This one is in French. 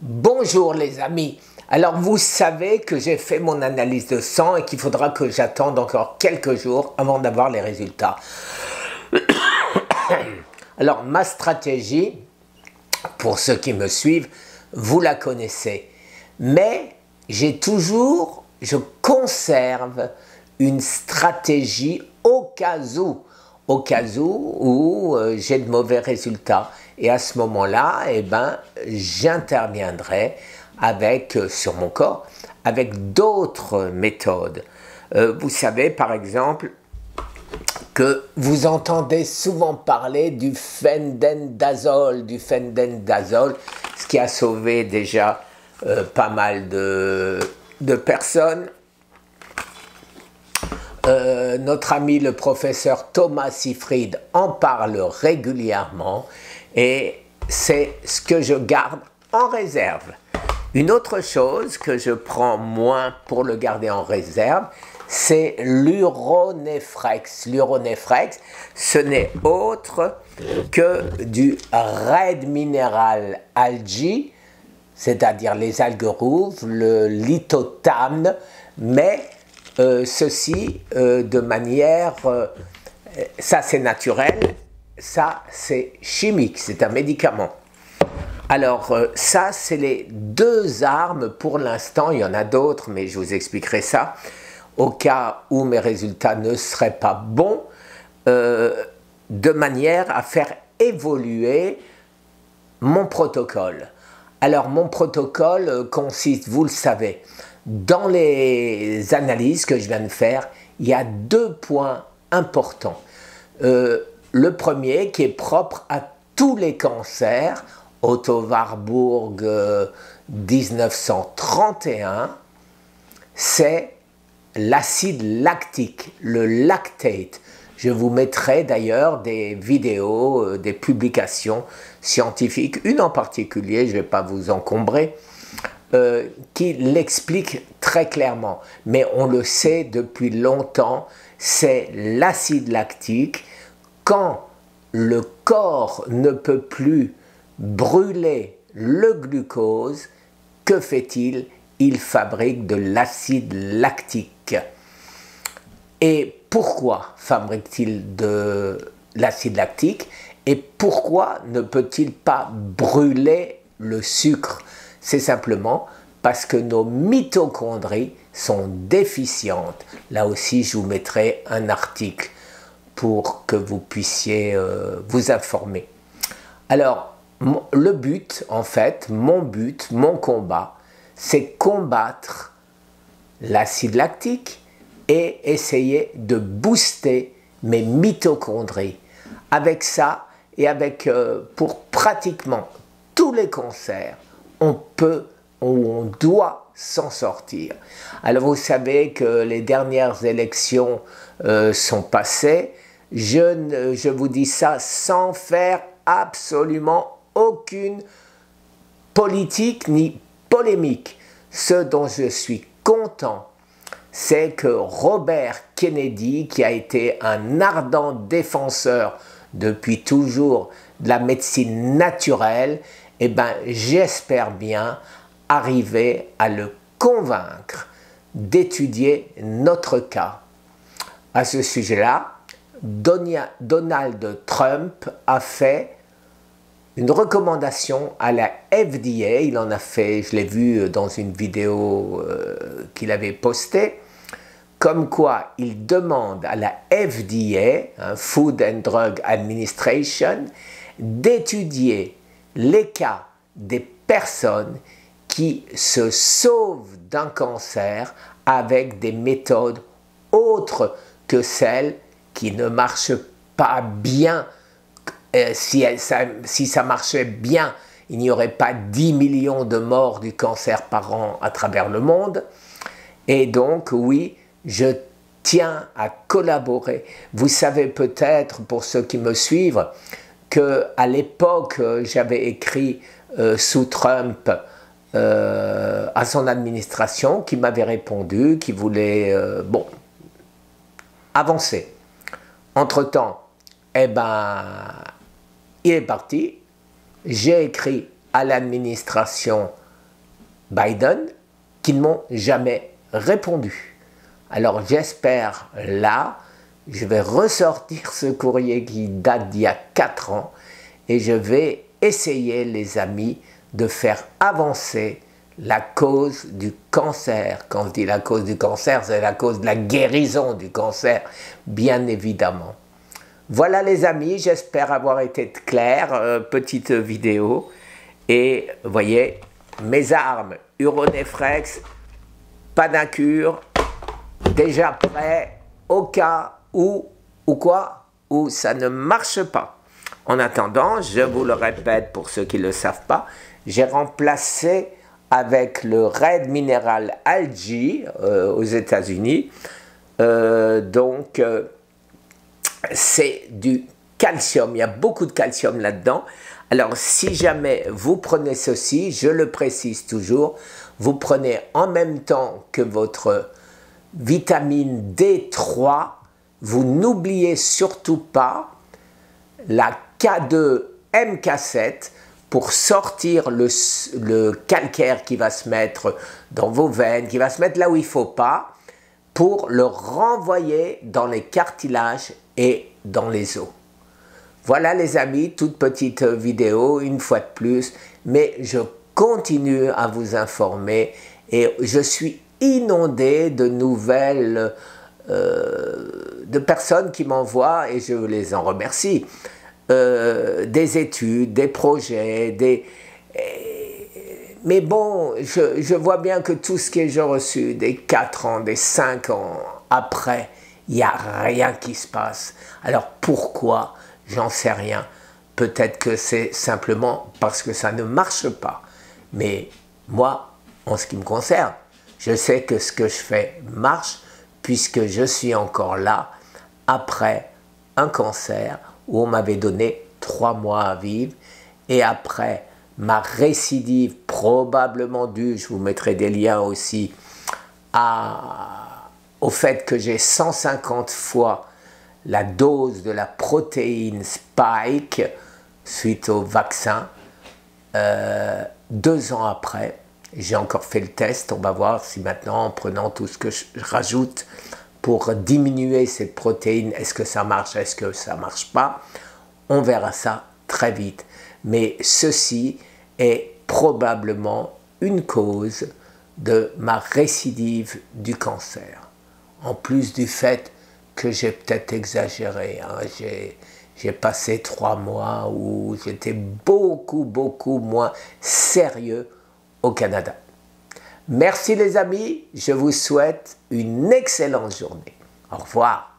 Bonjour les amis. Alors vous savez que j'ai fait mon analyse de sang et qu'il faudra que j'attende encore quelques jours avant d'avoir les résultats. Alors ma stratégie, pour ceux qui me suivent, vous la connaissez. Mais je conserve une stratégie au cas où j'ai de mauvais résultats. Et à ce moment-là, j'interviendrai sur mon corps avec d'autres méthodes. Vous savez par exemple que vous entendez souvent parler du fendendazole, ce qui a sauvé déjà pas mal de personnes. Notre ami le professeur Thomas Seyfried en parle régulièrement et c'est ce que je garde en réserve. Une autre chose que je prends moins pour le garder en réserve, c'est l'uronefrex. L'uronefrex, ce n'est autre que du red mineral algae, c'est-à-dire les algues rouges, le lithotamne, mais ceci de manière, ça c'est naturel, ça c'est chimique, c'est un médicament. Alors ça c'est les deux armes pour l'instant, il y en a d'autres mais je vous expliquerai ça, au cas où mes résultats ne seraient pas bons, de manière à faire évoluer mon protocole. Alors mon protocole consiste, vous le savez, dans les analyses que je viens de faire, il y a deux points importants. Le premier qui est propre à tous les cancers, Otto Warburg 1931, c'est l'acide lactique, le lactate. Je vous mettrai d'ailleurs des vidéos, des publications scientifiques, une en particulier, je ne vais pas vous encombrer, qui l'explique très clairement. Mais on le sait depuis longtemps, c'est l'acide lactique. Quand le corps ne peut plus brûler le glucose, que fait-il? Il fabrique de l'acide lactique. Et pourquoi fabrique-t-il de l'acide lactique? Et pourquoi ne peut-il pas brûler le sucre? C'est simplement parce que nos mitochondries sont déficientes. Là aussi, je vous mettrai un article pour que vous puissiez vous informer. Alors, le but, en fait, mon combat, c'est combattre l'acide lactique et essayer de booster mes mitochondries. Avec ça, et pour pratiquement tous les cancers, on doit s'en sortir. Alors vous savez que les dernières élections sont passées. Je vous dis ça sans faire absolument aucune politique ni polémique. Ce dont je suis content, c'est que Robert Kennedy, qui a été un ardent défenseur depuis toujours de la médecine naturelle, j'espère bien arriver à le convaincre d'étudier notre cas. À ce sujet-là, Donald Trump a fait une recommandation à la FDA, il en a fait, je l'ai vu dans une vidéo qu'il avait postée, comme quoi il demande à la FDA, Food and Drug Administration, d'étudier les cas des personnes qui se sauvent d'un cancer avec des méthodes autres que celles qui ne marchent pas bien. Si ça marchait bien, il n'y aurait pas 10 millions de morts du cancer par an à travers le monde. Et donc, oui, je tiens à collaborer. Vous savez peut-être, pour ceux qui me suivent, qu'à l'époque, j'avais écrit sous Trump à son administration, qui m'avait répondu, qui voulait avancer. Entre-temps, il est parti. J'ai écrit à l'administration Biden qui ne m'ont jamais répondu. Alors j'espère là, je vais ressortir ce courrier qui date d'il y a 4 ans et je vais essayer, les amis, de faire avancer la cause du cancer. Quand je dis la cause du cancer, c'est la cause de la guérison du cancer, bien évidemment. Voilà les amis, j'espère avoir été clair, petite vidéo. Et vous voyez, mes armes, Uronefrex, Panacur, déjà prêt au cas où ça ne marche pas. En attendant, je vous le répète pour ceux qui ne le savent pas, j'ai remplacé avec le Red Mineral Algae aux États-Unis. C'est du calcium, il y a beaucoup de calcium là-dedans. Alors si jamais vous prenez ceci, je le précise toujours, vous prenez en même temps que votre vitamine D3, vous n'oubliez surtout pas la K2 MK7 pour sortir le calcaire qui va se mettre dans vos veines, qui va se mettre là où il ne faut pas, pour le renvoyer dans les cartilages et dans les os. Voilà les amis, toute petite vidéo, une fois de plus, mais je continue à vous informer et je suis inondé de nouvelles de personnes qui m'envoient, et je les en remercie, des études, des projets, mais bon, je vois bien que tout ce que j'ai reçu, des 4 ans, des 5 ans après, il n'y a rien qui se passe. Alors pourquoi? J'en sais rien. Peut-être que c'est simplement parce que ça ne marche pas. Mais moi, en ce qui me concerne, je sais que ce que je fais marche puisque je suis encore là après un cancer où on m'avait donné 3 mois à vivre et après ma récidive probablement due, je vous mettrai des liens aussi, au fait que j'ai 150 fois la dose de la protéine Spike suite au vaccin. 2 ans après, j'ai encore fait le test. On va voir si maintenant, en prenant tout ce que je rajoute pour diminuer cette protéine, est-ce que ça marche, est-ce que ça ne marche pas? On verra ça très vite. Mais ceci est probablement une cause de ma récidive du cancer. En plus du fait que j'ai peut-être exagéré. Hein. J'ai passé 3 mois où j'étais beaucoup moins sérieux au Canada. Merci les amis, je vous souhaite une excellente journée. Au revoir.